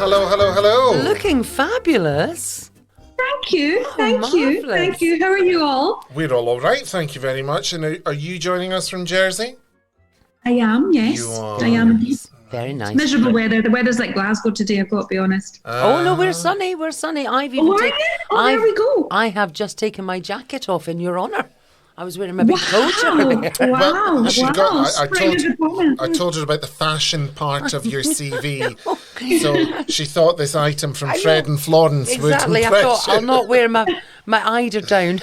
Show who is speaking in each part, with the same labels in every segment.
Speaker 1: Hello, hello, hello.
Speaker 2: Looking fabulous.
Speaker 3: Thank you.
Speaker 2: Oh,
Speaker 3: Thank you.
Speaker 2: marvellous.
Speaker 3: Thank you. How are you all?
Speaker 1: We're all right, thank you very much. And are you joining us from Jersey?
Speaker 3: I am, yes.
Speaker 1: You are.
Speaker 3: I am indeed.
Speaker 2: Very nice.
Speaker 3: Miserable weather. The weather's like Glasgow today, I've got to be honest.
Speaker 2: Oh no, we're sunny. We're sunny. I've even
Speaker 3: Oh, are you? Oh, there we go.
Speaker 2: I have just taken my jacket off in your honour. I was wearing my big coat earlier.
Speaker 3: Wow.
Speaker 1: She
Speaker 3: Wow.
Speaker 1: got, I
Speaker 3: Spring
Speaker 1: told her about the fashion part of your CV.
Speaker 2: Okay.
Speaker 1: So she thought this item from Fred and Florence
Speaker 2: Exactly.
Speaker 1: would
Speaker 2: I
Speaker 1: impress
Speaker 2: thought I'll
Speaker 1: you.
Speaker 2: not wear my eider down.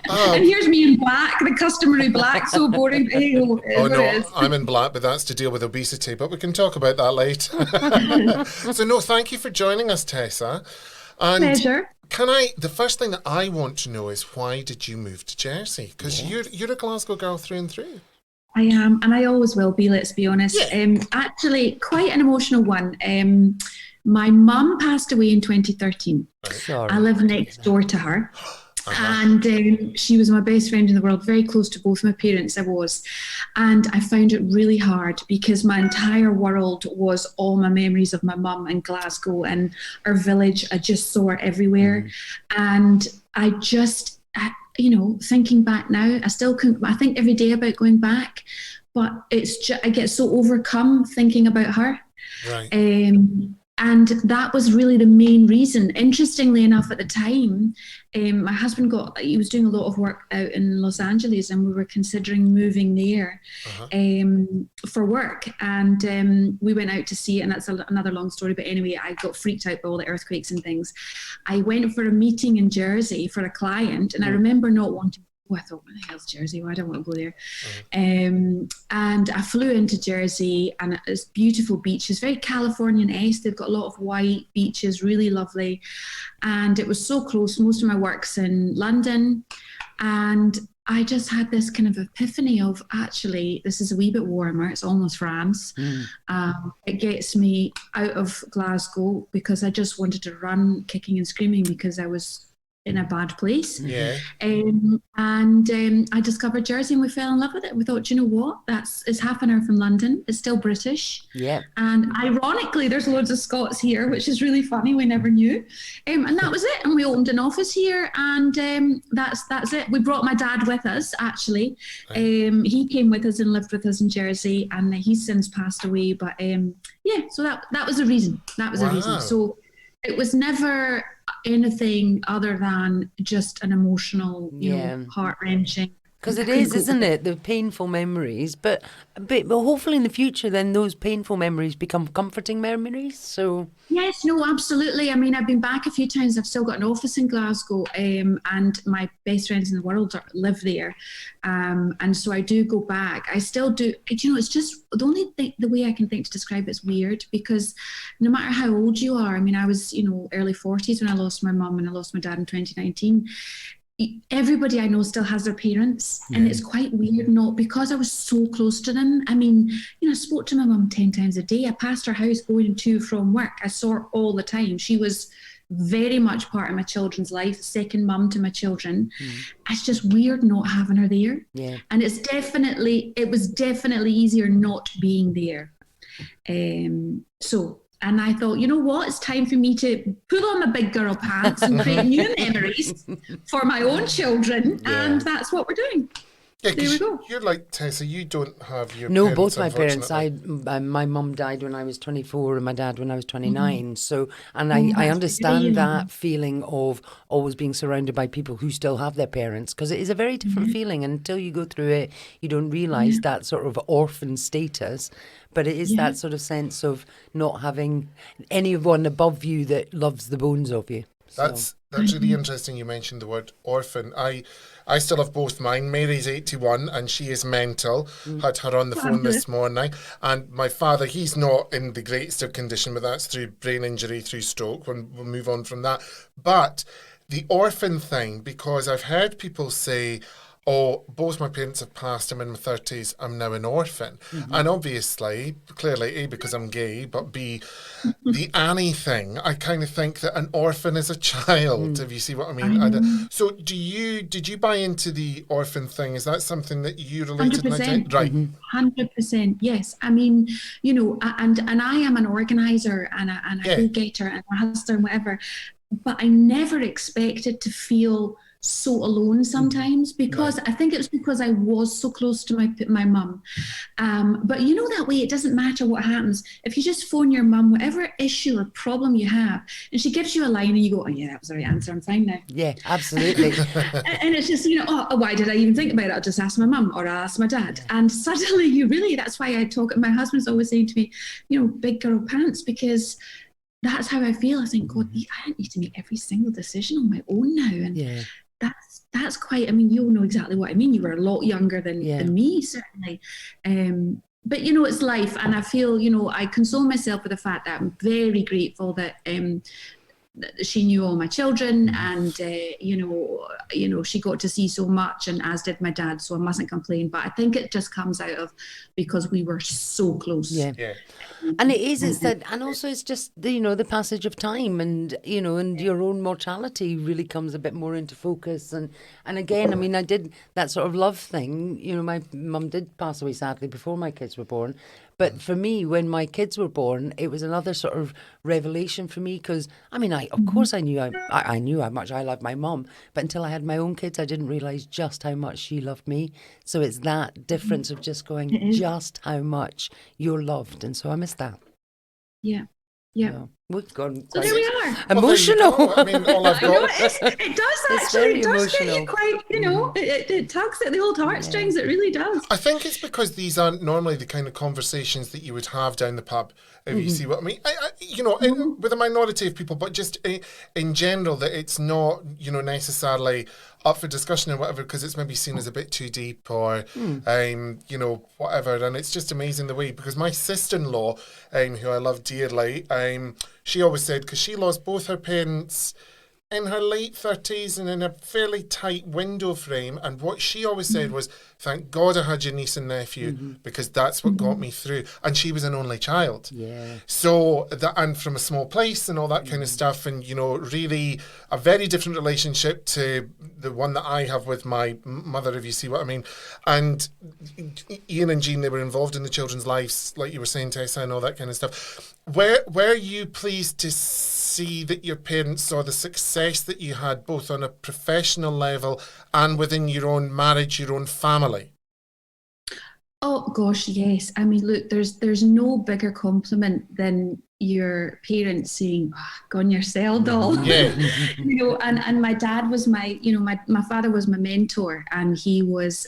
Speaker 3: And here's me in black, the customary black, so boring. But hey,
Speaker 1: Oh
Speaker 3: it
Speaker 1: no,
Speaker 3: is.
Speaker 1: I'm in black, but that's to deal with obesity. But we can talk about that later. So no, thank you for joining us, Tessa. And
Speaker 3: Pleasure.
Speaker 1: the first thing that I want to know is why did you move to Jersey? Because you're a Glasgow girl through and through.
Speaker 3: I am, and I always will be, let's be honest.
Speaker 1: Yeah.
Speaker 3: Actually, quite an emotional one. My mum passed away in 2013.
Speaker 2: Sorry.
Speaker 3: I live next door to her. And she was my best friend in the world, very close to both my parents, I was. And I found it really hard because my entire world was all my memories of my mum and Glasgow and our village. I just saw her everywhere. And I just, thinking back now, I still couldn't, I think every day about going back, but it's just, I get so overcome thinking about her.
Speaker 1: Right.
Speaker 3: And that was really the main reason. Interestingly enough, at the time, my husband he was doing a lot of work out in Los Angeles, and we were considering moving there for work. And we went out to see it, and that's another long story. But anyway, I got freaked out by all the earthquakes and things. I went for a meeting in Jersey for a client, and I remember not wanting. I thought, what the hell's Jersey? Well, I don't want to go there. And I flew into Jersey, and it's beautiful beaches, very Californian-esque. They've got a lot of white beaches, really lovely. And it was so close. Most of my work's in London. And I just had this kind of epiphany of, actually, this is a wee bit warmer. It's almost France. It gets me out of Glasgow because I just wanted to run kicking and screaming because I was in a bad place.
Speaker 1: Yeah.
Speaker 3: I discovered Jersey, and we fell in love with it. We thought, you know what? It's half an hour from London. It's still British.
Speaker 2: Yeah.
Speaker 3: And ironically, there's loads of Scots here, which is really funny. We never knew. And that was it. And we opened an office here, and that's it. We brought my dad with us, actually. He came with us and lived with us in Jersey, and he's since passed away. But so that was a reason. That was a reason. So it was never anything other than just an emotional, heart-wrenching.
Speaker 2: Because it is, isn't it? The painful memories, but hopefully in the future, then those painful memories become comforting memories. So
Speaker 3: yes, no, absolutely. I mean, I've been back a few times. I've still got an office in Glasgow, and my best friends in the world live there, and so I do go back. I still do. It's just the only thing. The way I can think to describe it's weird because no matter how old you are, I mean, I was early 40s when I lost my mum, and I lost my dad in 2019. Everybody I know still has their parents, and it's quite weird, not because I was so close to them. I mean, I spoke to my mum 10 times a day. I passed her house going to from work. I saw her all the time. She was very much part of my children's life, second mum to my children. It's just weird not having her there. Yeah. And it was definitely easier not being there. And I thought, you know what? It's time for me to pull on my big girl pants and create new memories for my own children. Yeah. And that's what we're doing.
Speaker 1: Yeah,
Speaker 3: there we go.
Speaker 1: You're like Tessa, you don't have your
Speaker 2: No,
Speaker 1: parents,
Speaker 2: both my parents. My mum died when I was 24 and my dad when I was 29. So, and I understand that feeling of always being surrounded by people who still have their parents, because it is a very different feeling. And until you go through it, you don't realise that sort of orphan status. But it is that sort of sense of not having anyone above you that loves the bones of you. So.
Speaker 1: That's really interesting you mentioned the word orphan. I still have both mine. Mary's 81 and she is mental. Had her on the phone this morning. And my father, he's not in the greatest of condition, but that's through brain injury, through stroke. We'll move on from that. But the orphan thing, because I've heard people say, oh, both my parents have passed, I'm in my 30s, I'm now an orphan. And obviously, clearly, A, because I'm gay, but B, the Annie thing, I kind of think that an orphan is a child, if you see what I mean.
Speaker 3: I know.
Speaker 1: So did you buy into the orphan thing? Is that something that you related
Speaker 3: 100%.
Speaker 1: Right.
Speaker 3: 100%. Yes. I mean, and I am an organizer and a
Speaker 1: Yeah.
Speaker 3: go-getter and a hustler and whatever, but I never expected to feel so alone sometimes, because I think it was because I was so close to my mum. But that way, it doesn't matter what happens. If you just phone your mum, whatever issue or problem you have, and she gives you a line and you go, oh yeah, that was the right answer, I'm fine now.
Speaker 2: Yeah, absolutely.
Speaker 3: And it's just, oh, why did I even think about it? I'll just ask my mum or I'll ask my dad. Yeah. And suddenly that's why my husband's always saying to me, big girl pants, because that's how I feel. I think, God, I don't need to make every single decision on my own now. And that's quite, you'll know exactly what I mean. You were a lot younger than me, certainly. But, it's life. And I feel, I console myself with the fact that I'm very grateful that she knew all my children, and she got to see so much, and as did my dad, so I mustn't complain. But I think it just comes out of because we were so close.
Speaker 2: Yeah. And it's that, and also it's just the passage of time, and and your own mortality really comes a bit more into focus. And again, I did that sort of love thing. My mum did pass away sadly before my kids were born. But for me, when my kids were born, it was another sort of revelation for me, because of course I knew how much I loved my mum, but until I had my own kids, I didn't realise just how much she loved me. So it's that difference of just going just how much you're loved, and so I miss that.
Speaker 3: Yeah.
Speaker 2: We've gone
Speaker 3: so there we are.
Speaker 2: Emotional.
Speaker 1: Well, all I've got.
Speaker 3: It does actually. It does get you quite, it tugs at the old heartstrings. It really does.
Speaker 1: I think it's because these aren't normally the kind of conversations that you would have down the pub, if you see what I mean. With a minority of people, but just in general, that it's not, necessarily up for discussion or whatever, because it's maybe seen as a bit too deep or, whatever. And it's just amazing the way, because my sister-in-law, who I love dearly, she always said, because she lost both her parents in her late 30s and in a fairly tight window frame, and what she always said was, thank God I had your niece and nephew, because that's what got me through. And she was an only child. Yeah. So and from a small place and all that kind of stuff, and really a very different relationship to the one that I have with my mother, if you see what I mean. And Ian and Jean, they were involved in the children's lives, like you were saying, Tessa, and all that kind of stuff. Were you pleased to see that your parents saw the success that you had, both on a professional level and within your own marriage, your own family?
Speaker 3: Oh gosh, yes. Look, there's no bigger compliment than your parents saying, oh, "Gone yourself, doll."
Speaker 1: Yeah.
Speaker 3: And my dad was my father was my mentor, and he was,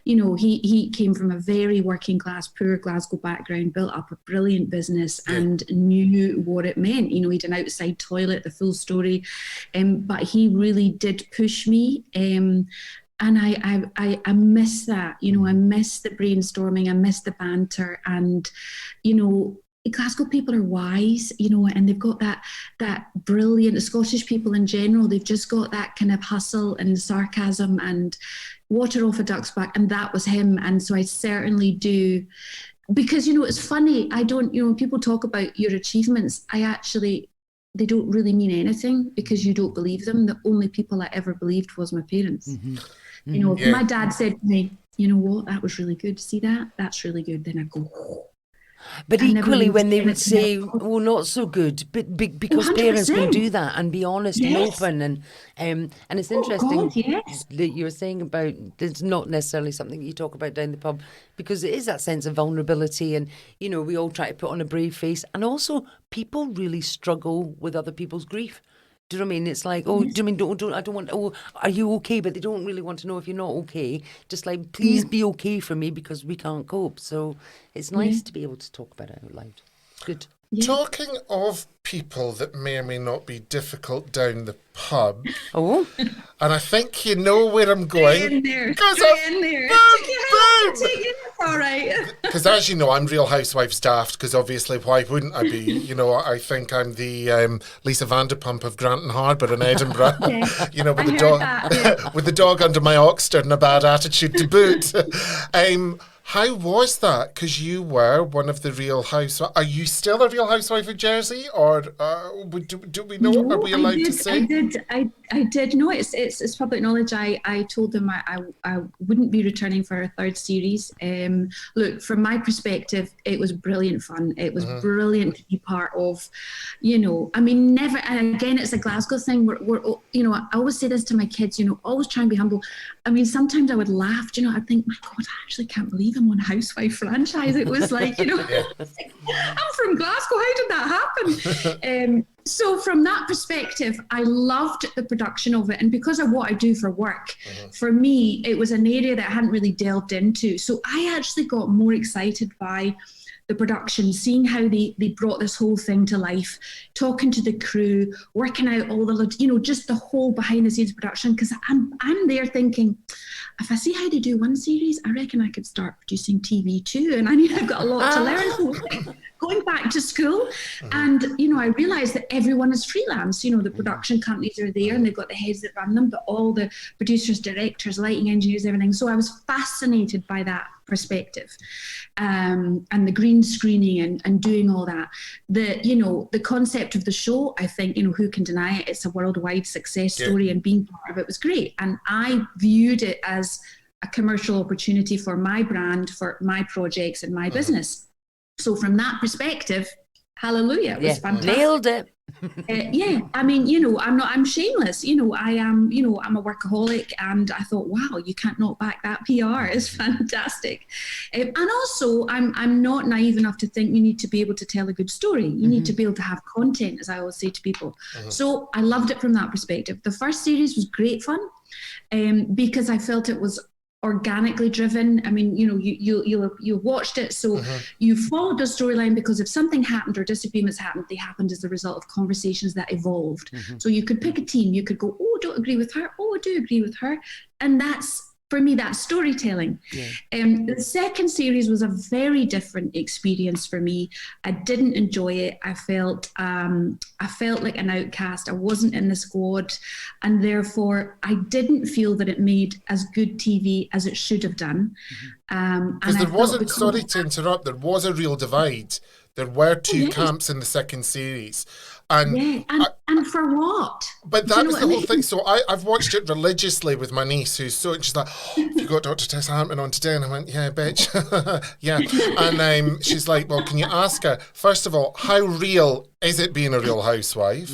Speaker 3: he came from a very working class, poor Glasgow background, built up a brilliant business, and knew what it meant. He had an outside toilet, the full story, but he really did push me. And I miss that, I miss the brainstorming, I miss the banter, and, Glasgow people are wise, and they've got that brilliant, the Scottish people in general, they've just got that kind of hustle and sarcasm and water off a duck's back, and that was him. And so I certainly do, because, it's funny, I don't, when people talk about your achievements, they don't really mean anything, because you don't believe them. The only people I ever believed was my parents. My dad said to me, you know what, that was really good. See that? That's really good. Then I go, oh.
Speaker 2: But equally, when they would say, "Oh, not so good," but because parents can do that and be honest and open, and it's interesting that you were saying about it's not necessarily something you talk about down the pub, because it is that sense of vulnerability, and we all try to put on a brave face, and also people really struggle with other people's grief. Do you know what I mean? It's like, oh, do you mean I don't want? Oh, are you okay? But they don't really want to know if you're not okay. Just like, please be okay for me, because we can't cope. So it's nice to be able to talk about it out loud. Good.
Speaker 1: Talking of people that may or may not be difficult down the pub,
Speaker 2: Oh,
Speaker 1: and I think you know where I'm going.
Speaker 3: Get in there.
Speaker 1: Because
Speaker 3: Get in there. It's all right.
Speaker 1: Because as you know, I'm Real Housewives daft, because obviously why wouldn't I be? You know, I think I'm the Lisa Vanderpump of Granton Harbour in Edinburgh. You know, with the dog with the dog under my Oxford and a bad attitude to boot. How was that? Because you were one of the Real Housewives. Are you still a Real Housewife of Jersey, or do we know?
Speaker 3: No,
Speaker 1: are we allowed to say?
Speaker 3: I did. No, it's public knowledge. I told them I wouldn't be returning for a third series. Look, from my perspective, it was brilliant fun. It was brilliant to be part of. You know, I mean, never. And again, it's a Glasgow thing. We're you know, I always say this to my kids. You know, always try and be humble. I mean, sometimes I would laugh. You know, I'd think, my God, I actually can't believe I'm on Housewife franchise. It was like, you know, I'm from Glasgow. How did that happen? So from that perspective, I loved the production of it. And because of what I do for work, for me, it was an area that I hadn't really delved into. So I actually got more excited by the production, seeing how they brought this whole thing to life, talking to the crew, working out all the, you know, just the whole behind the scenes production. Because I'm there thinking, if I see how they do one series, I reckon I could start producing TV too. And I mean, I've got a lot to learn. So going back to school, and you know, I realised that everyone is freelance. You know, the production companies are there, and they've got the heads that run them, but all the producers, directors, lighting engineers, everything. So I was fascinated by that perspective, and the green screening and doing all that. You know, the concept of the show, I think, you know, who can deny it? It's a worldwide success story, and being part of it was great. And I viewed it as a commercial opportunity for my brand, for my projects and my business. So from that perspective, hallelujah, it was fantastic.
Speaker 2: Nailed it.
Speaker 3: I mean, you know, I'm shameless. You know, I am, you know, I'm a workaholic, and I thought, wow, you can't knock back that PR. It's fantastic. And also, I'm not naive enough to think you need to be able to tell a good story. You need to be able to have content, as I always say to people. So I loved it from that perspective. The first series was great fun, because I felt it was organically driven. I mean, you know, you watched it, so you followed the storyline, because if something happened or disagreements happened, they happened as a result of conversations that evolved. So you could pick a team, you could go, oh, don't agree with her, oh, I do agree with her, and that's, for me, that's storytelling. The second series was a very different experience for me. I didn't enjoy it. I felt like an outcast. I wasn't in the squad, and therefore I didn't feel that it made as good TV as it should have done.
Speaker 1: Because there wasn't, sorry to interrupt, there was a real divide. There were two camps in the second series. And for what?
Speaker 3: Do
Speaker 1: But that
Speaker 3: you know
Speaker 1: was
Speaker 3: what
Speaker 1: the
Speaker 3: I
Speaker 1: whole
Speaker 3: mean?
Speaker 1: thing. So I've watched it religiously with my niece, who's so, and she's like, oh, have you got Dr. Tessa Hartmann on today? And I went, yeah, bitch. Yeah. And she's like, well, can you ask her, first of all, how real is it being a real housewife?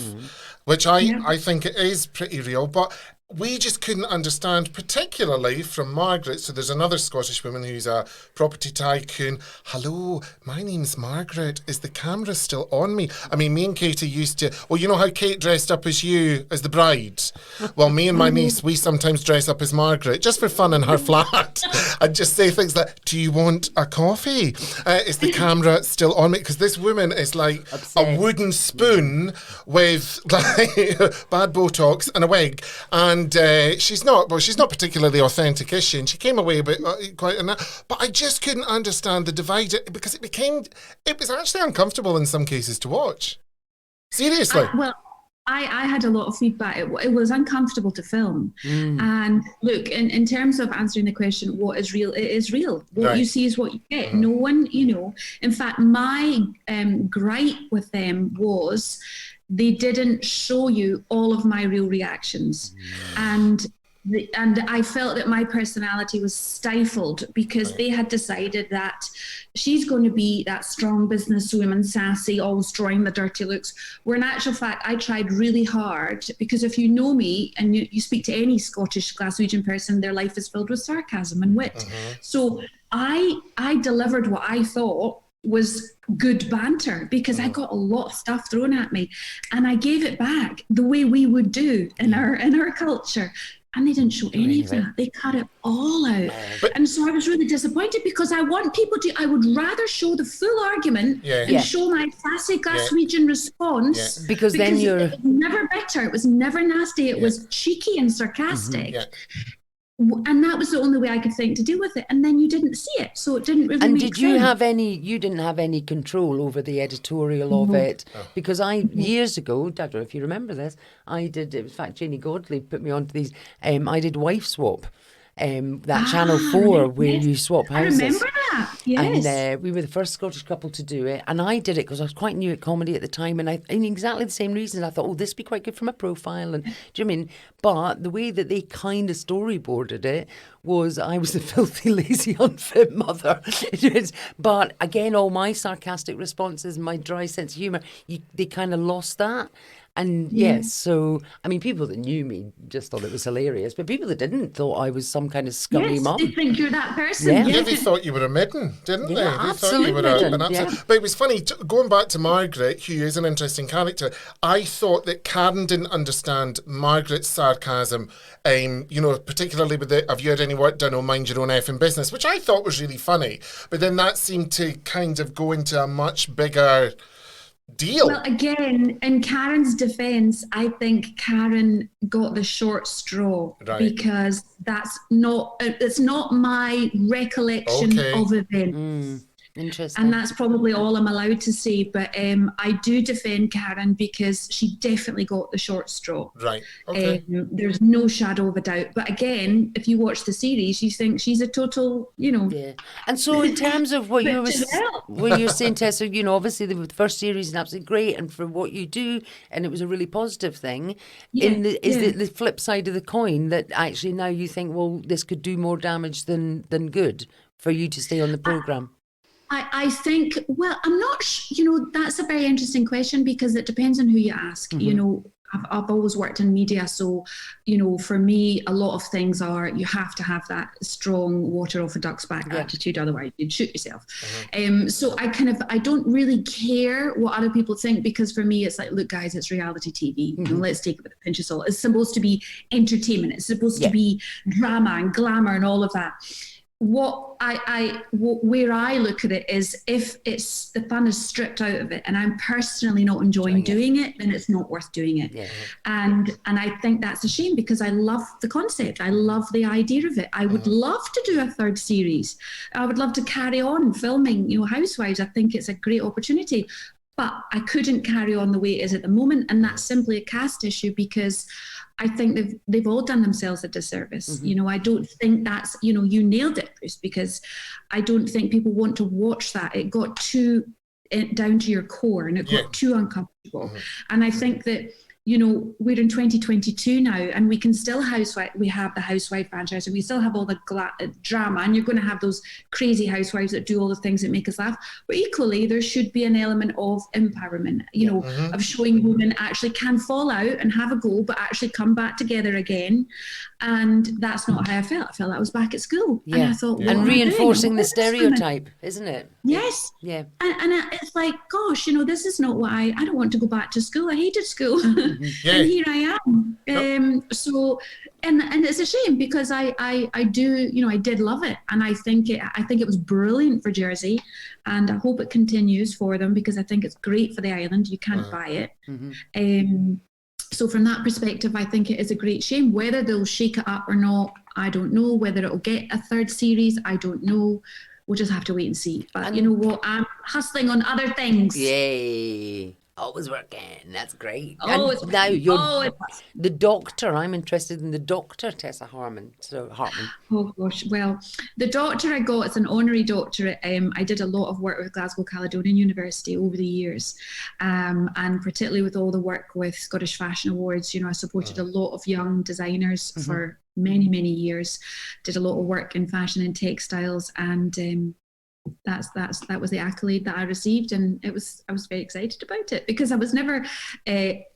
Speaker 1: Which I think it is pretty real. But we just couldn't understand, particularly from Margaret. So there's another Scottish woman who's a property tycoon. Hello, my name's Margaret. Is the camera still on me? I mean, me and Katie used to, well, you know how Kate dressed up as you, as the bride? Well, me and my niece, we sometimes dress up as Margaret, just for fun in her flat, and just say things like, do you want a coffee? Is the camera still on me? Because this woman is like a wooden spoon with like bad Botox and a wig. And she's not particularly authentic, is she? And she came away a bit quite enough. But I just couldn't understand the divide, because it was actually uncomfortable in some cases to watch. Seriously.
Speaker 3: I had a lot of feedback. It was uncomfortable to film. And look, in terms of answering the question, what is real? It is real. What you see is what you get. No one, you know. In fact, my gripe with them was they didn't show you all of my real reactions. And I felt that my personality was stifled, because they had decided that she's going to be that strong businesswoman, sassy, always drawing the dirty looks. Where in actual fact, I tried really hard, because if you know me and you speak to any Scottish Glaswegian person, their life is filled with sarcasm and wit. So I delivered what I thought was good banter, because I got a lot of stuff thrown at me, and I gave it back the way we would do in our culture. And they didn't show any of
Speaker 2: Really?
Speaker 3: that. They cut it all out.
Speaker 1: But-
Speaker 3: And so I was really disappointed because I want people to, I would rather show the full argument
Speaker 1: Yeah.
Speaker 3: and
Speaker 2: Yeah.
Speaker 3: show my classic
Speaker 1: Yeah.
Speaker 3: Glaswegian response.
Speaker 1: Yeah.
Speaker 2: Because then you're-
Speaker 3: it was never bitter. It was never nasty. It
Speaker 1: Yeah.
Speaker 3: was cheeky and sarcastic.
Speaker 1: Yeah.
Speaker 3: And that was the only way I could think to deal with it. And then you didn't see it. So it didn't really
Speaker 2: And
Speaker 3: make
Speaker 2: did you
Speaker 3: sense.
Speaker 2: have any, you didn't have any control over the editorial of it? Because years ago, I don't know if you remember this, I did, in fact, Janie Godley put me onto these, I did Wife Swap, that Channel 4 where
Speaker 3: yes.
Speaker 2: you swap
Speaker 3: I
Speaker 2: houses.
Speaker 3: remember that. Yes.
Speaker 2: And we were the first Scottish couple to do it. And I did it because I was quite new at comedy at the time. And in exactly the same reason, I thought, oh, this would be quite good for my profile. And do you know what I mean? But the way that they kind of storyboarded it was I was a filthy, lazy, unfit mother. But again, all my sarcastic responses, my dry sense of humour, they kind of lost that. And yes, so, I mean, people that knew me just thought it was hilarious, but people that didn't thought I was some kind of scummy
Speaker 3: Yes,
Speaker 2: mum.
Speaker 3: they think you're that person.
Speaker 2: Yeah.
Speaker 1: Yeah, they thought you were a midden, didn't they?
Speaker 2: Yeah,
Speaker 1: They
Speaker 2: absolute
Speaker 1: thought you were
Speaker 2: midden,
Speaker 1: an absolute.
Speaker 2: yeah.
Speaker 1: But it was funny, going back to Margaret, who is an interesting character, I thought that Karen didn't understand Margaret's sarcasm, particularly with the, have you had any work done or mind your own effing business, which I thought was really funny. But then that seemed to kind of go into a much bigger deal.
Speaker 3: Well, again, in Karen's defense, I think Karen got the short straw
Speaker 1: Right.
Speaker 3: because it's not my recollection
Speaker 1: Okay.
Speaker 3: of events.
Speaker 2: Interesting.
Speaker 3: And that's probably all I'm allowed to say. But I do defend Karen because she definitely got the short straw.
Speaker 1: Right. Okay.
Speaker 3: There's no shadow of a doubt. But again, if you watch the series, you think she's a total,
Speaker 2: Yeah. And so in terms of what you were saying, Tessa, obviously the first series is absolutely great and for what you do, and it was a really positive thing. Is it the flip side of the coin that actually now you think, well, this could do more damage than good for you to stay on the programme?
Speaker 3: I think, well, I'm not, that's a very interesting question because it depends on who you ask. I've always worked in media. So, for me, a lot of things are, you have to have that strong water off a duck's back attitude. Otherwise you'd shoot yourself. So I don't really care what other people think because for me, it's like, look, guys, it's reality TV. Let's take it with a pinch of salt. It's supposed to be entertainment. It's supposed to be drama and glamour and all of that. Where I look at it is if it's the fun is stripped out of it and I'm personally not enjoying doing it, then it's not worth doing it. Yeah. And I think that's a shame because I love the concept. I love the idea of it. I would love to do a third series. I would love to carry on filming, Housewives. I think it's a great opportunity. But I couldn't carry on the way it is at the moment. And that's simply a cast issue because I think they've all done themselves a disservice. I don't think that's, you nailed it, Bruce, because I don't think people want to watch that. It got too down to your core and it got too uncomfortable. And I think that, we're in 2022 now and we can still we have the housewife franchise and we still have all the drama and you're going to have those crazy housewives that do all the things that make us laugh. But equally, there should be an element of empowerment, of showing women actually can fall out and have a go, but actually come back together again. And that's not how I felt. I felt I was back at school.
Speaker 2: Yeah.
Speaker 3: And I thought,
Speaker 2: and reinforcing the stereotype, isn't it?
Speaker 3: Yes.
Speaker 2: Yeah.
Speaker 3: And it's like, gosh, this is not what I don't want to go back to school. I hated school. And here I am. So, and it's a shame because I do, I did love it. And I think it was brilliant for Jersey. And I hope it continues for them because I think it's great for the island. You can't buy it. So from that perspective, I think it is a great shame. Whether they'll shake it up or not, I don't know. Whether it'll get a third series, I don't know. We'll just have to wait and see. But you know what? I'm hustling on other things.
Speaker 2: Yay. Always working. That's great.
Speaker 3: Always
Speaker 2: and now
Speaker 3: you're
Speaker 2: the doctor. I'm interested in the doctor, Tessa Hartmann.
Speaker 3: Oh gosh. Well, the doctor I got is an honorary doctorate. I did a lot of work with Glasgow Caledonian University over the years, and particularly with all the work with Scottish Fashion Awards. I supported a lot of young designers for many, many years. Did a lot of work in fashion and textiles, and that was the accolade that I received, and I was very excited about it because I was never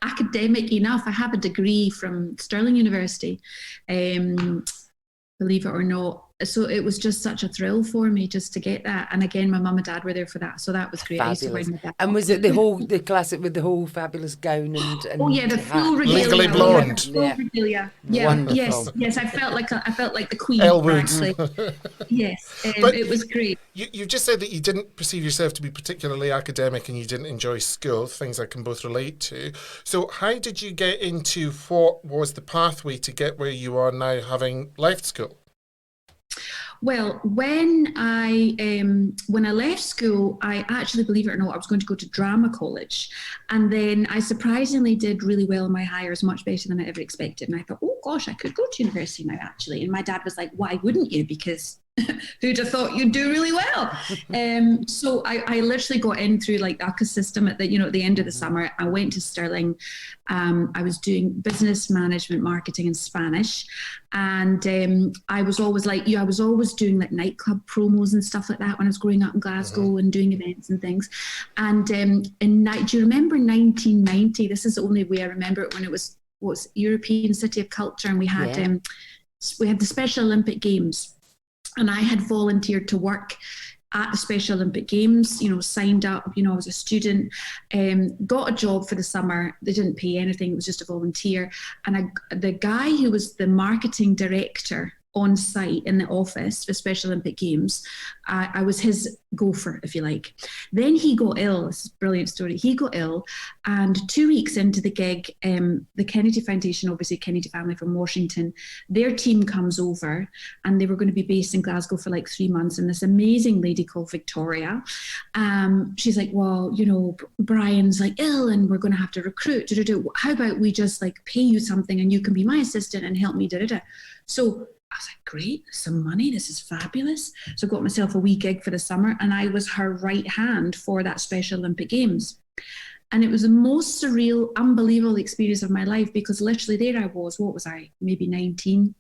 Speaker 3: academic enough. I have a degree from Stirling University, believe it or not, so it was just such a thrill for me just to get that. And again, my mum and dad were there for that, so that was great. I used to
Speaker 2: Fabulous.
Speaker 3: bring my dad.
Speaker 2: And was it the classic with the whole fabulous gown and
Speaker 3: Oh yeah, the full
Speaker 2: hat?
Speaker 3: regalia.
Speaker 1: Legally Blonde.
Speaker 3: Full regalia. Yeah.
Speaker 2: Wonderful.
Speaker 3: Yes. I felt like the queen.
Speaker 1: Elwood.
Speaker 3: Actually. Yes.
Speaker 1: But
Speaker 3: it was great.
Speaker 1: You just said that you didn't perceive yourself to be particularly academic and you didn't enjoy school, things I can both relate to. So how did you get into what was the pathway to get where you are now, having left school?
Speaker 3: Well, when I left school, I actually, believe it or not, I was going to go to drama college, and then I surprisingly did really well in my Highers, much better than I ever expected. And I thought, oh gosh, I could go to university now, actually. And my dad was like, why wouldn't you? Because who'd have thought you'd do really well? So I literally got in through like the UCA system at the end of the summer. I went to Stirling. I was doing business management, marketing, and Spanish. And I was always like you. I was always doing like nightclub promos and stuff like that when I was growing up in Glasgow and doing events and things. And do you remember 1990? This is the only way I remember it, when it was European City of Culture, and we had the Special Olympic Games. And I had volunteered to work at the Special Olympic Games, signed up, I was a student, got a job for the summer. They didn't pay anything. It was just a volunteer. And the guy who was the marketing director on site in the office for Special Olympic Games, I was his gopher, if you like. Then he got ill. This is a brilliant story. He got ill, and 2 weeks into the gig, the Kennedy Foundation, obviously Kennedy family from Washington, their team comes over, and they were going to be based in Glasgow for like 3 months. And this amazing lady called Victoria, she's like, well, Brian's like ill and we're going to have to recruit. How about we just like pay you something and you can be my assistant and help me, So I was like, great, some money, this is fabulous. So I got myself a wee gig for the summer, and I was her right hand for that Special Olympic Games. And it was the most surreal, unbelievable experience of my life, because literally there I was, what was I, maybe 19.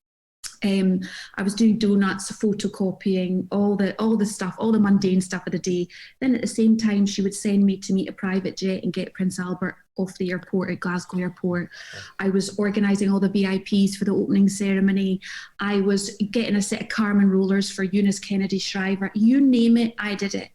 Speaker 3: I was doing donuts, photocopying, all the stuff, all the mundane stuff of the day. Then at the same time, she would send me to meet a private jet and get Prince Albert off the airport at Glasgow Airport. I was organising all the VIPs for the opening ceremony. I was getting a set of Carmen rollers for Eunice Kennedy Shriver. You name it, I did it.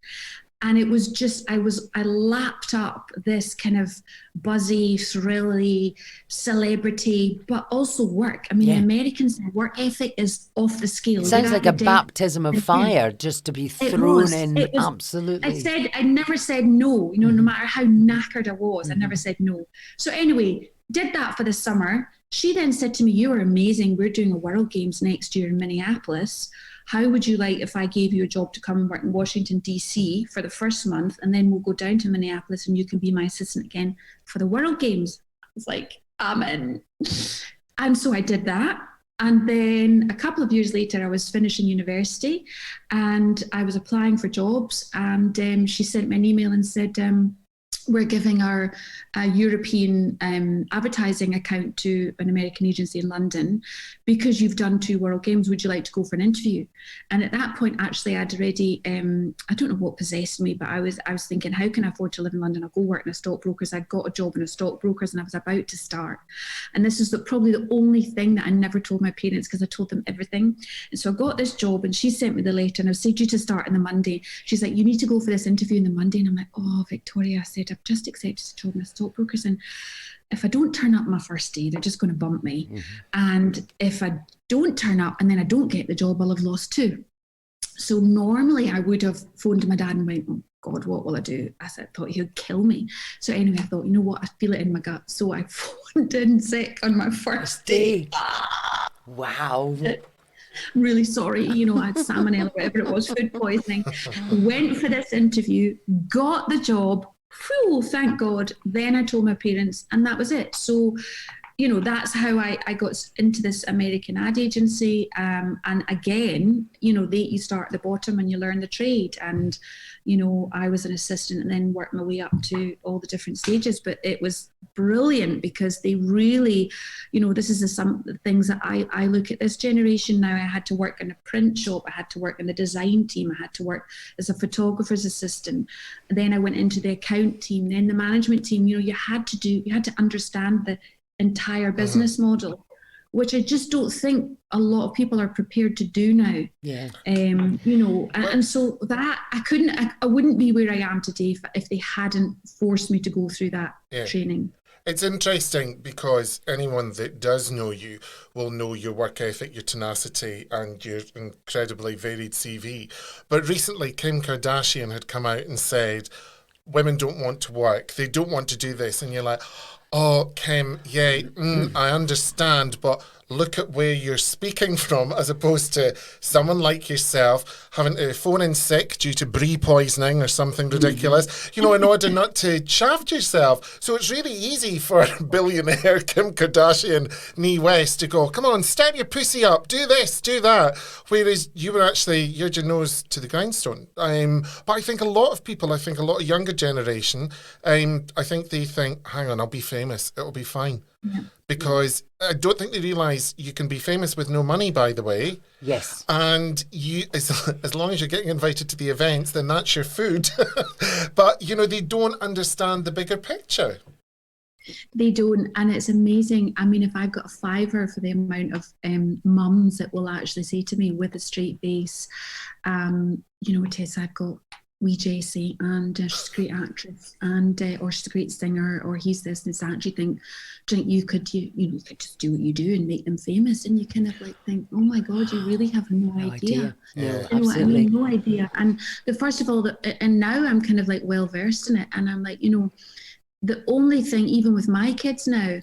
Speaker 3: And it was just, I lapped up this kind of buzzy, thrilly celebrity, but also work. I mean, the Americans' work ethic is off the scale.
Speaker 2: It sounds like a baptism of fire just to be thrown in. Absolutely.
Speaker 3: I never said no, no matter how knackered I was, I never said no. So anyway, did that for the summer. She then said to me, you are amazing. We're doing a World Games next year in Minneapolis. How would you like if I gave you a job to come and work in Washington, D.C. for the first month, and then we'll go down to Minneapolis and you can be my assistant again for the World Games? I was like, I'm in. And so I did that. And then a couple of years later, I was finishing university and I was applying for jobs. And she sent me an email and said, we're giving our European advertising account to an American agency in London because you've done 2 World Games. Would you like to go for an interview? And at that point, actually, I'd already, I don't know what possessed me, but I was thinking, how can I afford to live in London? I'll go work in a stockbroker's. I got a job in a stockbroker's and I was about to start. And this is probably the only thing that I never told my parents, because I told them everything. And so I got this job and she sent me the letter and I said, due to start on the Monday. She's like, you need to go for this interview on the Monday. And I'm like, oh, Victoria, I said, I've just accepted a job in a stockbroker's, and if I don't turn up my first day, they're just going to bump me. And if I don't turn up and then I don't get the job, I'll have lost 2. So normally I would have phoned my dad and went, oh God, what will I do? I thought he would kill me. So anyway, I thought, you know what, I feel it in my gut. So I phoned in sick on my first day.
Speaker 2: Wow.
Speaker 3: I'm really sorry, I had salmonella, whatever it was, food poisoning. Went for this interview, got the job. Whew, thank God. Then I told my parents, and that was it. So, that's how I got into this American ad agency. And again, you start at the bottom and you learn the trade. And, I was an assistant and then worked my way up to all the different stages. But it was brilliant because they really, this is some of the things that I look at this generation now. I had to work in a print shop. I had to work in the design team. I had to work as a photographer's assistant. And then I went into the account team, then the management team. You had to understand the entire business model, which I just don't think a lot of people are prepared to do now.
Speaker 2: Yeah.
Speaker 3: You know, and so that I wouldn't be where I am today if they hadn't forced me to go through that training.
Speaker 1: It's interesting because anyone that does know you will know your work ethic, your tenacity, and your incredibly varied CV. But recently, Kim Kardashian had come out and said, women don't want to work. They don't want to do this. And you're like, oh, Kim, I understand, but look at where you're speaking from, as opposed to someone like yourself having to phone in sick due to brie poisoning or something ridiculous, you know, in order not to shaft yourself. So it's really easy for billionaire Kim Kardashian, Nee West, to go, come on, step your pussy up, do this, do that. Whereas you were actually, you had your nose to the grindstone. But I think a lot of people, a lot of younger generation, I think they think, hang on, I'll be famous, it'll be fine.
Speaker 3: Yeah.
Speaker 1: Because I don't think they realise you can be famous with no money, by the way.
Speaker 2: Yes.
Speaker 1: And you, as long as you're getting invited to the events, then that's your food. But, you know, they don't understand the bigger picture.
Speaker 3: They don't, and it's amazing. I mean, if I've got a fiver for the amount of mums that will actually say to me with a straight face, you know, Tessa, I've got wee Jessie, and she's a great actress, and or she's a great singer, or he's this and it's that. Do you think you could just do what you do and make them famous? And you kind of like think, oh my God, you really have no idea.
Speaker 2: No,
Speaker 3: you know
Speaker 2: absolutely.
Speaker 3: what I mean? No idea. And first of all, and now I'm kind of like well versed in it, and I'm like, you know, the only thing, even with my kids now,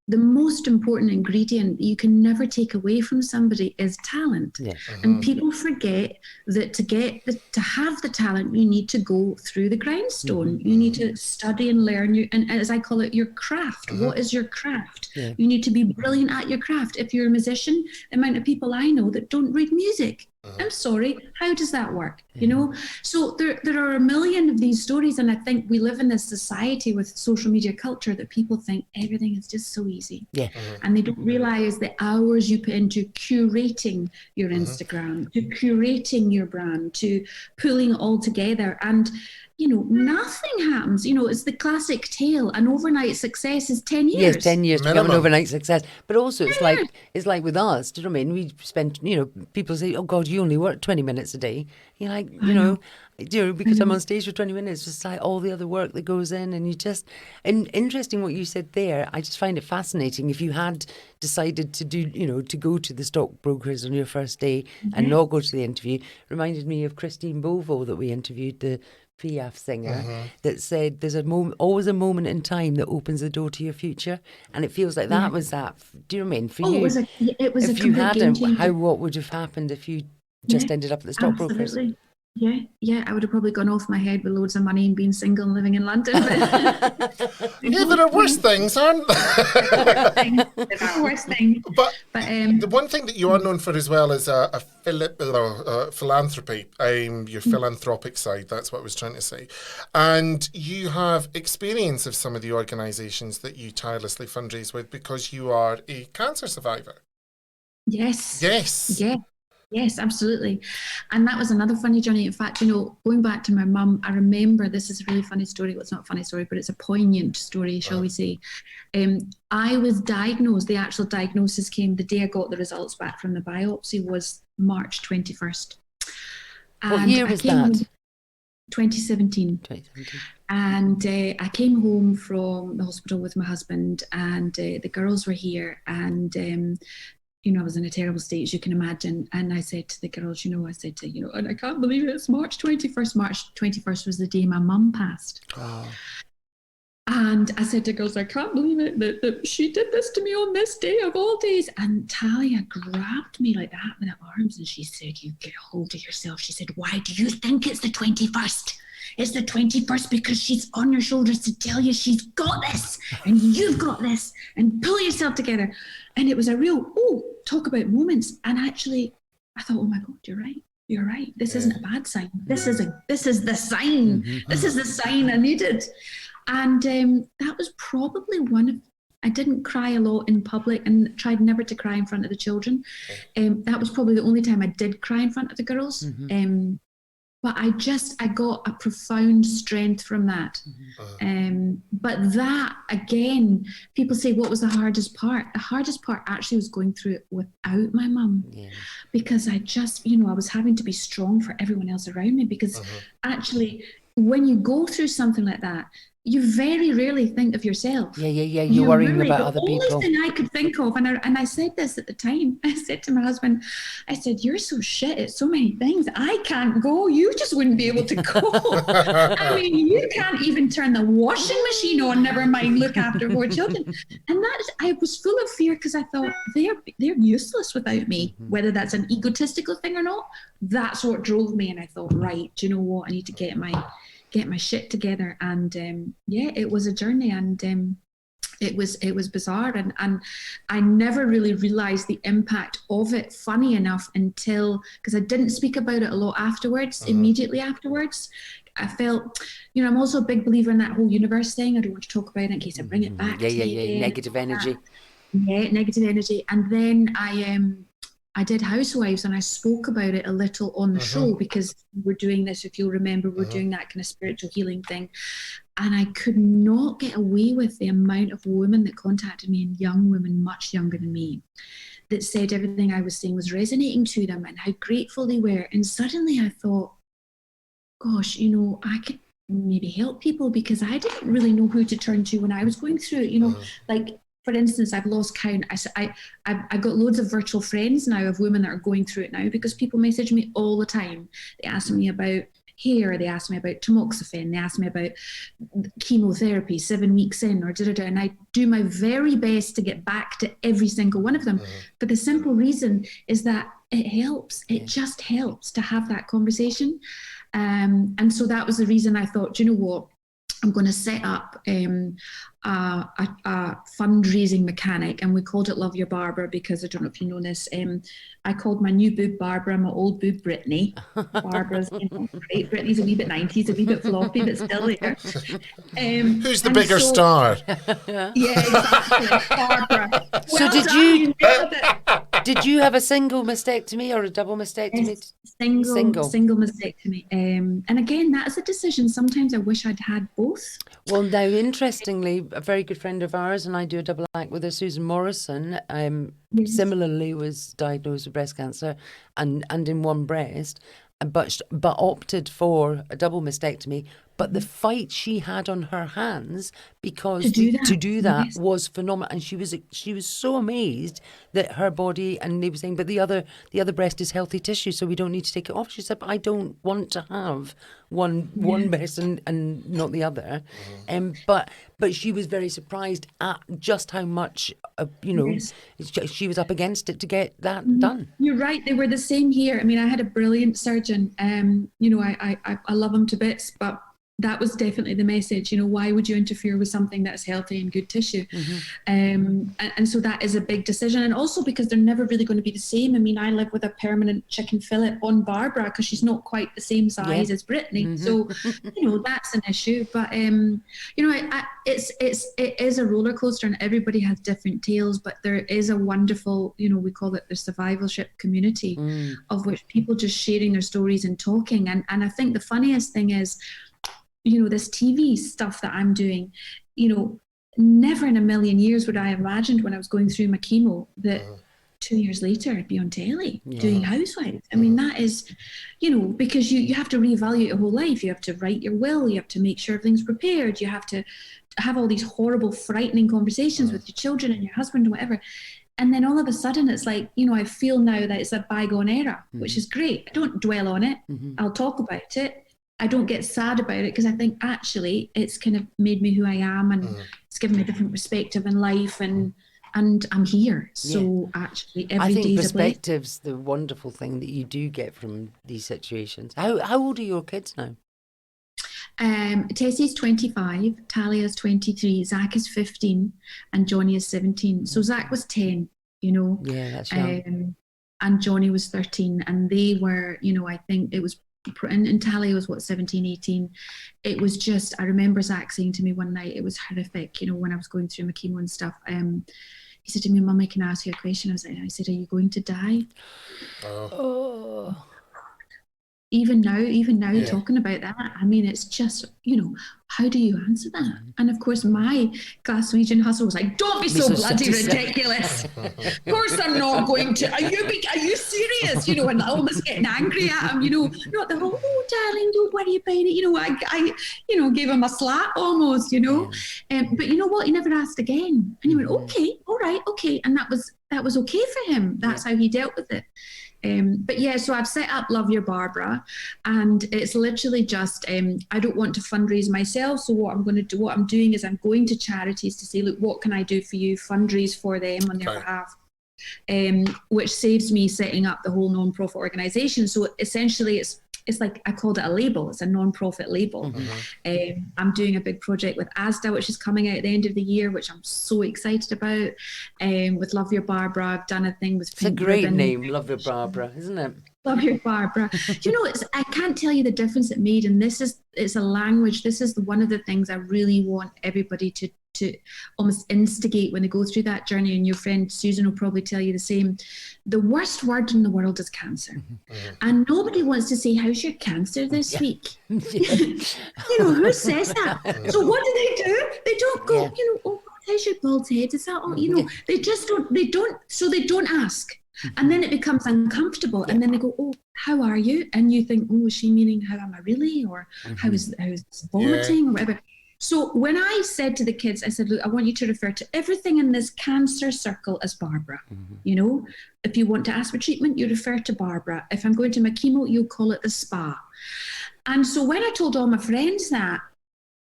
Speaker 3: the most important ingredient you can never take away from somebody is talent.
Speaker 2: Yeah.
Speaker 3: And people forget that to have the talent, you need to go through the grindstone. You need to study and learn and as I call it, your craft. What is your craft?
Speaker 2: Yeah.
Speaker 3: You need to be brilliant at your craft. If you're a musician, the amount of people I know that don't read music. I'm sorry, how does that work? You know, so there are a million of these stories, and I think we live in this society with social media culture that people think everything is just so easy.
Speaker 2: Yeah.
Speaker 3: And they don't realize the hours you put into curating your Instagram, to curating your brand, to pulling it all together. And you know, nothing happens. You know, it's the classic tale. An overnight success is 10 years.
Speaker 2: Yes, 10 years to become an overnight success. But also, it's like with us. Do you know what I mean? We spend, you know, people say, "Oh God, you only work 20 minutes a day." You're like, you know, because I'm on stage for 20 minutes, just like all the other work that goes in, and you just. And interesting what you said there. I just find it fascinating. If you had decided to do, you know, to go to the stockbrokers on your first day and not go to the interview, reminded me of Christine Bovo that we interviewed, the Piaf singer, that said there's always a moment in time that opens the door to your future, and it feels like that was that. Do you know what I mean? For you,
Speaker 3: it was
Speaker 2: if you hadn't, what would have happened if you just ended up at the stockbrokers?
Speaker 3: Absolutely. Yeah, I would have probably gone off my head with loads of money and been single and living in London.
Speaker 1: There are worse things, aren't there?
Speaker 3: There are worse things.
Speaker 1: But the one thing that you are known for as well is a philanthropy, your philanthropic side, that's what I was trying to say. And you have experience of some of the organisations that you tirelessly fundraise with because you are a cancer survivor.
Speaker 3: Yes.
Speaker 1: Yeah.
Speaker 3: Yes, absolutely. And that was another funny journey. In fact, you know, going back to my mum, I remember, this is a really funny story. Well, it's not a funny story, but it's a poignant story, shall we say. I was diagnosed, the actual diagnosis came the day I got the results back from the biopsy was March 21st.
Speaker 2: What year was that?
Speaker 3: 2017. And I came home from the hospital with my husband, and the girls were here, and you know, I was in a terrible state, as you can imagine. And I said to the girls, and I can't believe it, it's March 21st. March 21st was the day my mum passed.
Speaker 2: Oh.
Speaker 3: And I said to the girls, I can't believe it, that she did this to me on this day of all days. And Talia grabbed me like that with her arms, and she said, you get a hold of yourself. She said, why do you think it's the 21st? It's the 21st because she's on your shoulders to tell you she's got this and you've got this, and pull yourself together. And it was a real, talk about moments. And actually, I thought, oh my God, you're right. This isn't a bad sign. This is the sign. This is the sign I needed. And that was probably I didn't cry a lot in public and tried never to cry in front of the children. That was probably the only time I did cry in front of the girls. but I got a profound strength from that. But that, again, people say, what was the hardest part? The hardest part actually was going through it without my mum, because I just, I was having to be strong for everyone else around me, because actually, when you go through something like that, you very rarely think of yourself.
Speaker 2: You're worrying about other people.
Speaker 3: The only thing I could think of, and I said this at the time, I said to my husband, I said, you're so shit at so many things. I can't go. You just wouldn't be able to go. I mean, you can't even turn the washing machine on, never mind look after 4 children. And I was full of fear, because I thought they're useless without me, whether that's an egotistical thing or not. That's what drove me. And I thought, right, do you know what? I need to get my shit together. And it was a journey, and it was bizarre, and I never really realized the impact of it, funny enough, until, because I didn't speak about it a lot afterwards. Immediately afterwards, I felt, I'm also a big believer in that whole universe thing. I don't want to talk about it in case I bring it back.
Speaker 2: Negative energy.
Speaker 3: Negative energy. And then I did Housewives, and I spoke about it a little on the show, because we're doing this, if you'll remember, we're doing that kind of spiritual healing thing. And I could not get away with the amount of women that contacted me, and young women much younger than me, that said everything I was saying was resonating to them and how grateful they were. And suddenly I thought, gosh, I could maybe help people, because I didn't really know who to turn to when I was going through it, like, for instance, I've lost count. I've got loads of virtual friends now of women that are going through it now, because people message me all the time. They ask me about hair, they ask me about tamoxifen, they ask me about chemotherapy 7 weeks in, or and I do my very best to get back to every single one of them. But the simple reason is that it helps. It just helps to have that conversation. And so that was the reason I thought, do you know what? I'm going to set up a fundraising mechanic, and we called it Love Your Barbara, because I don't know if you know this. I called my new boob Barbara, my old boob Brittany. Barbara's great. Brittany's a wee bit 90s, a wee bit floppy, but still there.
Speaker 1: Who's the bigger star?
Speaker 3: Yeah, exactly. Barbara.
Speaker 2: So did you have a single mastectomy or a double mastectomy?
Speaker 3: Yes, single mastectomy. And again, that is a decision. Sometimes I wish I'd had both.
Speaker 2: Well, now, interestingly, a very good friend of ours, and I do a double act with her, Susan Morrison, similarly was diagnosed with breast cancer and in one breast, but opted for a double mastectomy. But the fight she had on her hands, because to do that was phenomenal, and she was so amazed that her body, and they were saying, but the other breast is healthy tissue, so we don't need to take it off. She said, but I don't want to have one breast and not the other. But she was very surprised at just how much she was up against it to get that done.
Speaker 3: You're right. They were the same here. I mean, I had a brilliant surgeon. I love him to bits, but that was definitely the message. Why would you interfere with something that's healthy and good tissue? And so that is a big decision. And also because they're never really going to be the same. I mean, I live with a permanent chicken fillet on Barbara because she's not quite the same size as Brittany. So, that's an issue. But, it is a roller coaster, and everybody has different tales. But there is a wonderful, we call it the survivorship community, of which people just sharing their stories and talking. And I think the funniest thing is, this TV stuff that I'm doing, never in a million years would I have imagined when I was going through my chemo that 2 years later I'd be on telly doing Housewives. I mean, that is, because you have to reevaluate your whole life. You have to write your will. You have to make sure everything's prepared. You have to have all these horrible, frightening conversations with your children and your husband and whatever. And then all of a sudden it's like, I feel now that it's a bygone era, which is great. I don't dwell on it. I'll talk about it. I don't get sad about it, because I think actually it's kind of made me who I am, and it's given me a different perspective in life, and I'm here. So actually every day is a blessing.
Speaker 2: Perspective's the wonderful thing that you do get from these situations. How old are your kids now?
Speaker 3: Tessie's 25, Talia's 23, Zach is 15, and Johnny is 17. So Zach was 10,
Speaker 2: Yeah, that's young.
Speaker 3: And Johnny was 13, and they were, I think it was, and Talia was 17, 18. It was just, I remember Zach saying to me one night, it was horrific, when I was going through my chemo and stuff. He said to me, Mummy, can I ask you a question? I said, are you going to die?
Speaker 2: Oh.
Speaker 3: even now talking about that, I mean, it's just, how do you answer that? And of course, my Glaswegian hustle was like, don't be so bloody ridiculous. Of course I'm not going to. Are you serious? And almost getting angry at him, not the whole, oh, darling, don't worry about it. I gave him a slap almost, but you know what? He never asked again. And he went, okay, all right, okay. And that was okay for him. That's how he dealt with it. But yeah, so I've set up Love Your Barbara, and it's literally just, I don't want to fundraise myself. So what I'm doing is I'm going to charities to say, look, what can I do for you? Fundraise for them on their behalf, which saves me setting up the whole non-profit organization. So essentially it's like, I called it a label. It's a non-profit label. I'm doing a big project with ASDA, which is coming out at the end of the year, which I'm so excited about. With Love Your Barbara, I've done a thing with Pink
Speaker 2: It's a great
Speaker 3: Ribbon.
Speaker 2: name, Love Your Barbara, isn't it?
Speaker 3: Love Your Barbara. I can't tell you the difference it made. And it's a language. This is one of the things I really want everybody to almost instigate when they go through that journey. And your friend Susan will probably tell you the same. The worst word in the world is cancer. And nobody wants to say, how's your cancer this week? Who says that? So what do? They don't go, oh, how's your bald head? Is that all? They just don't, so they don't ask. And then it becomes uncomfortable. And then they go, oh, how are you? And you think, oh, is she meaning how am I really? Or how is vomiting or whatever? So when I said to the kids, I said, look, I want you to refer to everything in this cancer circle as Barbara. If you want to ask for treatment, you refer to Barbara. If I'm going to my chemo, you call it the spa. And so when I told all my friends that,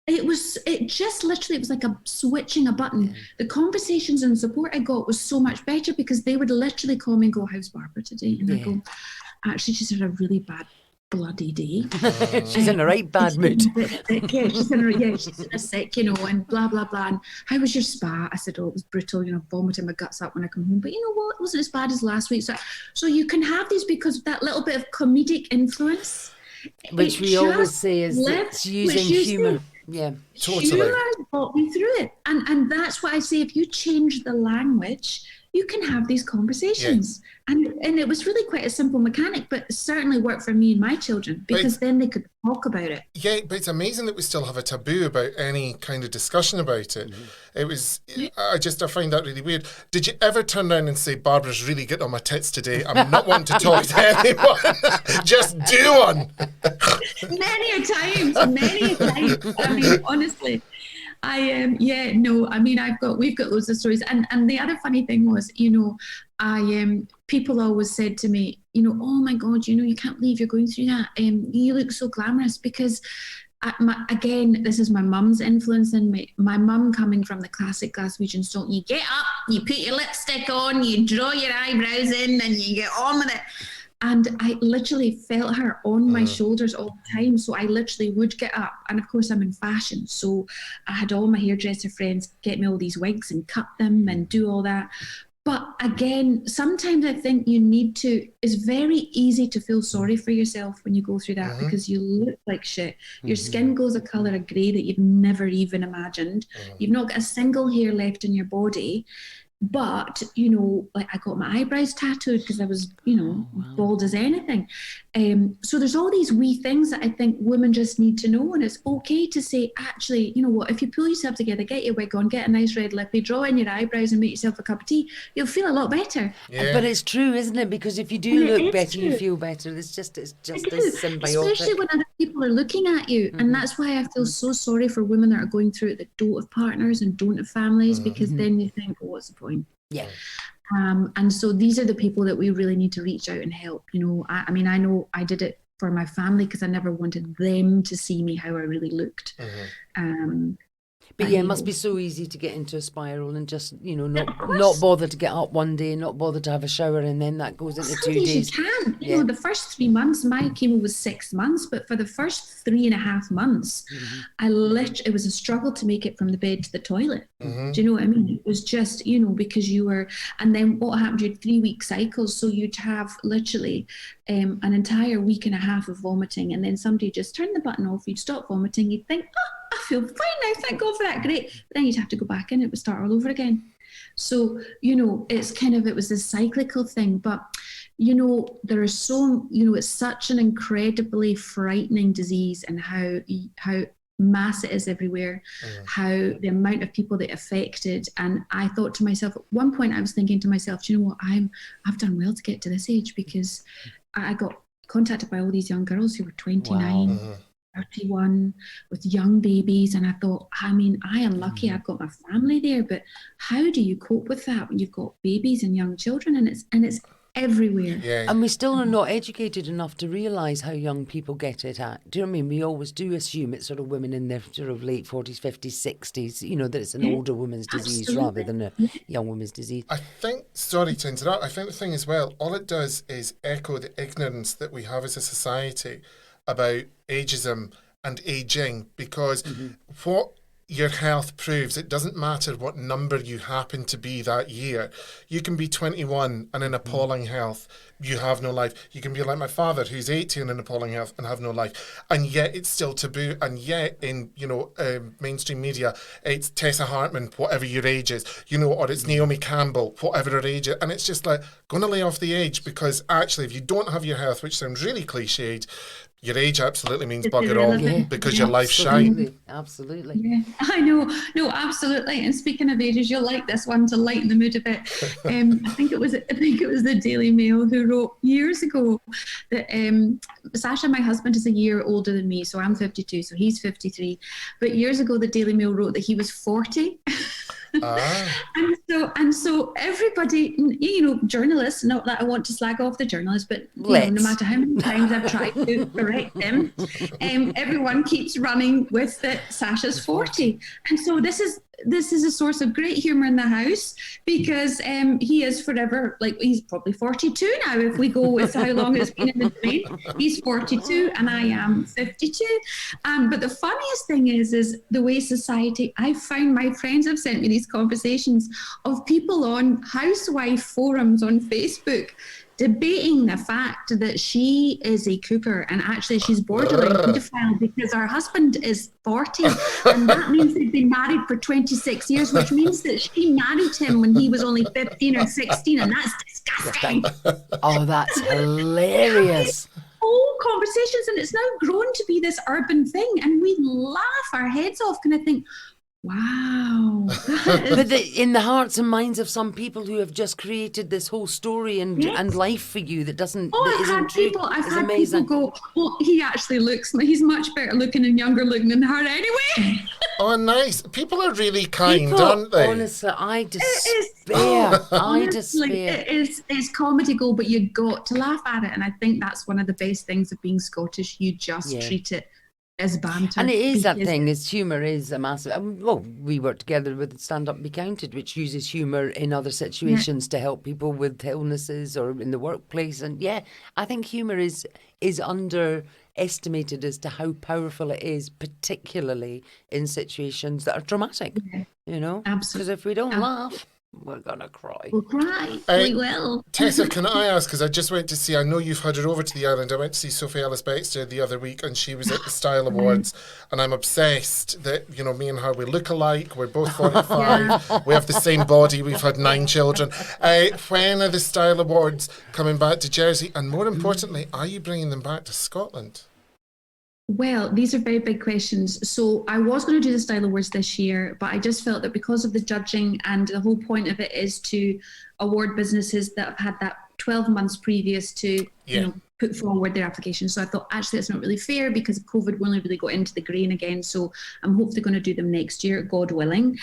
Speaker 3: it was like switching a button. The conversations and support I got was so much better because they would literally call me and go, how's Barbara today? And I go, actually, she's had a really bad bloody day.
Speaker 2: She's in a right bad mood.
Speaker 3: She's in a sick, and blah, blah, blah. And how was your spa? I said, oh, it was brutal, vomiting my guts up when I come home. But you know what? It wasn't as bad as last week. So you can have these because of that little bit of comedic influence.
Speaker 2: Which we always say is it's using humour. Yeah,
Speaker 1: totally.
Speaker 3: Humor got me through it. And that's why I say, if you change the language, you can have these conversations. And it was really quite a simple mechanic, but it certainly worked for me and my children because then they could talk about it.
Speaker 1: Yeah, but it's amazing that we still have a taboo about any kind of discussion about it. It was, I find that really weird. Did you ever turn around and say, Barbara's really getting on my tits today? I'm not wanting to talk to anyone. Just do one.
Speaker 3: Many a time. I mean, honestly. We've got loads of stories. And the other funny thing was, people always said to me, oh my God, you can't believe you're going through that. You look so glamorous because, again, this is my mum's influence in me. My mum coming from the classic Glaswegian song, you get up, you put your lipstick on, you draw your eyebrows in and you get on with it. And I literally felt her on my shoulders all the time. So I literally would get up. And of course, I'm in fashion. So I had all my hairdresser friends get me all these wigs and cut them and do all that. But again, sometimes I think it's very easy to feel sorry for yourself when you go through that because you look like shit. Your skin goes a colour of grey that you've never even imagined. You've not got a single hair left in your body. But, like I got my eyebrows tattooed because I was, bald as anything. So there's all these wee things that I think women just need to know. And it's okay to say, actually, you know what, if you pull yourself together, get your wig on, get a nice red lippy, draw in your eyebrows and make yourself a cup of tea, you'll feel a lot better.
Speaker 2: Yeah. But it's true, isn't it? Because if you do look better, you feel better. It's just as symbiotic.
Speaker 3: Especially when other people are looking at you. And that's why I feel so sorry for women that are going through it that don't have partners and don't have families, because then you think, oh, what's the point?
Speaker 2: Yeah.
Speaker 3: And so these are the people that we really need to reach out and help. I mean, I know I did it for my family because I never wanted them to see me how I really looked.
Speaker 2: But yeah, it must be so easy to get into a spiral and just, not bother to get up one day, not bother to have a shower, and then that goes into 2 days.
Speaker 3: You can. The first 3 months, my chemo was 6 months, but for the first 3.5 months, it was a struggle to make it from the bed to the toilet. Do you know what I mean? It was just, because you were, and then what happened, you had 3-week cycles, so you'd have literally an entire week and a half of vomiting, and then somebody just turned the button off, you'd stop vomiting, you'd think, I feel fine now, thank God for that, great. But then you'd have to go back in, it would start all over again. So, it was this cyclical thing. But, there are so, it's such an incredibly frightening disease, and how mass it is everywhere, how the amount of people that affected. And I thought to myself, at one point I was thinking to myself, do you know what, I've done well to get to this age, because I got contacted by all these young girls who were 29, 31 with young babies. And I thought, I mean, I am lucky I've got my family there, but how do you cope with that when you've got babies and young children, and it's everywhere?
Speaker 1: Yeah.
Speaker 2: And we still are not educated enough to realise how young people get it at. Do you know what I mean? We always do assume it's sort of women in their sort of late 40s, 50s, 60s, that it's an older woman's disease rather than a young woman's disease.
Speaker 1: I think, sorry to interrupt, I think the thing as well, all it does is echo the ignorance that we have as a society about ageism and aging, because what your health proves, it doesn't matter what number you happen to be that year. You can be 21 and in appalling health, you have no life. You can be like my father, who's 80 and in appalling health and have no life. And yet it's still taboo. And yet in, mainstream media, it's Tessa Hartmann, whatever your age is, or it's Naomi Campbell, whatever her age is. And it's just like, going to lay off the age, because actually if you don't have your health, which sounds really cliched, your age absolutely means bugger all, because your life's shine.
Speaker 2: Absolutely.
Speaker 3: Yeah, I know. No, absolutely. And speaking of ages, you'll like this one to lighten the mood a bit. I think it was the Daily Mail who wrote years ago that Sasha, my husband, is a year older than me, so I'm 52, so he's 53. But years ago, the Daily Mail wrote that he was 40. And so everybody, journalists, not that I want to slag off the journalists, but no matter how many times I've tried to correct them, everyone keeps running with that Sasha's 40. And so this is a source of great humor in the house, because he is forever, like, he's probably 42 now if we go with how long it's been in the domain. He's 42 and I am 52. But the funniest thing is the way society, I found my friends have sent me these conversations of people on housewife forums on Facebook debating the fact that she is a cougar and actually she's borderline pedophile because her husband is 40, and that means they've been married for 26 years, which means that she married him when he was only 15 or 16, and that's disgusting.
Speaker 2: Oh, that's hilarious.
Speaker 3: Whole conversations, and it's now grown to be this urban thing, and we laugh our heads off, kind of think, wow.
Speaker 2: But in the hearts and minds of some people who have just created this whole story and life for you that doesn't.
Speaker 3: I've had people go, well, he actually he's much better looking and younger looking than her anyway.
Speaker 1: Oh, nice. People are really kind, aren't they?
Speaker 2: Honestly, I despair.
Speaker 3: It's comedy gold, but you got to laugh at it. And I think that's one of the best things of being Scottish. You just treat it as banter.
Speaker 2: And it is that thing, is humour is a massive. We work together with Stand Up Be Counted, which uses humour in other situations to help people with illnesses or in the workplace. And I think humour is underestimated as to how powerful it is, particularly in situations that are traumatic.
Speaker 3: Absolutely.
Speaker 2: Because if we don't laugh, we're gonna cry.
Speaker 3: We'll cry. We will.
Speaker 1: Tessa, can I ask, because I just went to see, I know you've had her over to the island, I went to see Sophie Ellis-Bextor the other week, and she was at the Style Awards, and I'm obsessed that, me and her, we look alike, we're both 45, we have the same body, we've had 9 children. When are the Style Awards coming back to Jersey? And more importantly, are you bringing them back to Scotland?
Speaker 3: Well, these are very big questions. So I was going to do the Style Awards this year, but I just felt that because of the judging, and the whole point of it is to award businesses that have had that 12 months previous to, put forward their application. So I thought, actually, that's not really fair, because of COVID, we only really got into the green again. So I'm hopefully going to do them next year, God willing.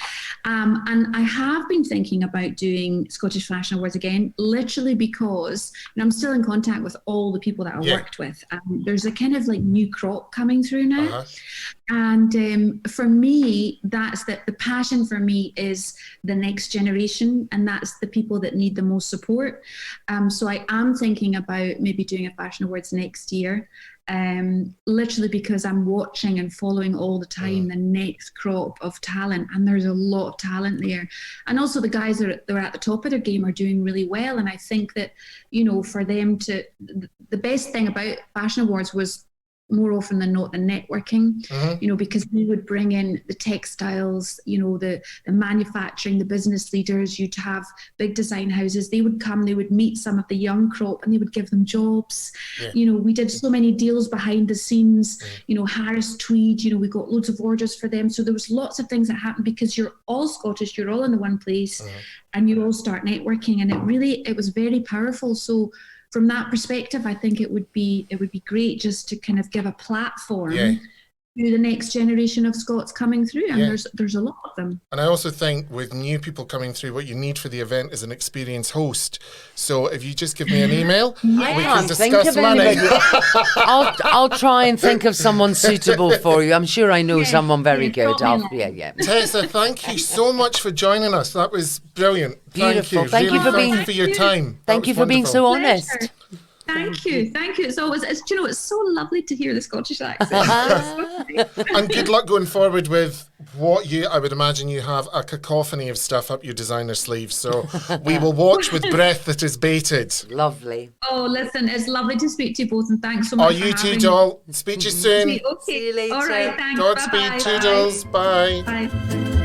Speaker 3: And I have been thinking about doing Scottish Fashion Awards again, literally because I'm still in contact with all the people that I worked with. There's a kind of like new crop coming through now. And for me, that's the passion for me is the next generation, and that's the people that need the most support. So I am thinking about maybe doing a Fashion Awards next year, literally because I'm watching and following all the time the next crop of talent, and there's a lot of talent there. And also the guys that are at the top of their game are doing really well. And I think that, for them to, the best thing about Fashion Awards was more often than not the networking, because we would bring in the textiles, the manufacturing, the business leaders. You'd have big design houses. They would come, they would meet some of the young crop and they would give them jobs. We did so many deals behind the scenes, Harris Tweed, we got loads of orders for them. So there was lots of things that happened because you're all Scottish, you're all in the one place, and you all start networking, and it was very powerful. So from that perspective, I think it would be great just to kind of give a platform to the next generation of Scots coming through, and there's a lot of them. And
Speaker 1: I also think with new people coming through, what you need for the event is an experienced host. So if you just give me an email, we can discuss money.
Speaker 2: I'll try and think of someone suitable for you. I'm sure I know someone very good.
Speaker 1: Tessa, thank you so much for joining us. That was brilliant.
Speaker 2: Beautiful. Thank you for
Speaker 1: your time.
Speaker 2: Thank you for being so honest.
Speaker 3: Thank you. It's always, it's so lovely to hear the Scottish accent.
Speaker 1: And good luck going forward with what I would imagine you have a cacophony of stuff up your designer sleeves. So we will watch with breath that is bated.
Speaker 2: Lovely.
Speaker 3: Oh, listen, it's lovely to speak to you both, and thanks so much.
Speaker 1: Oh, you too, doll. Speak to you soon.
Speaker 3: Okay.
Speaker 2: See you later.
Speaker 3: All right, thanks.
Speaker 1: Godspeed, toodles. Bye.
Speaker 3: Bye.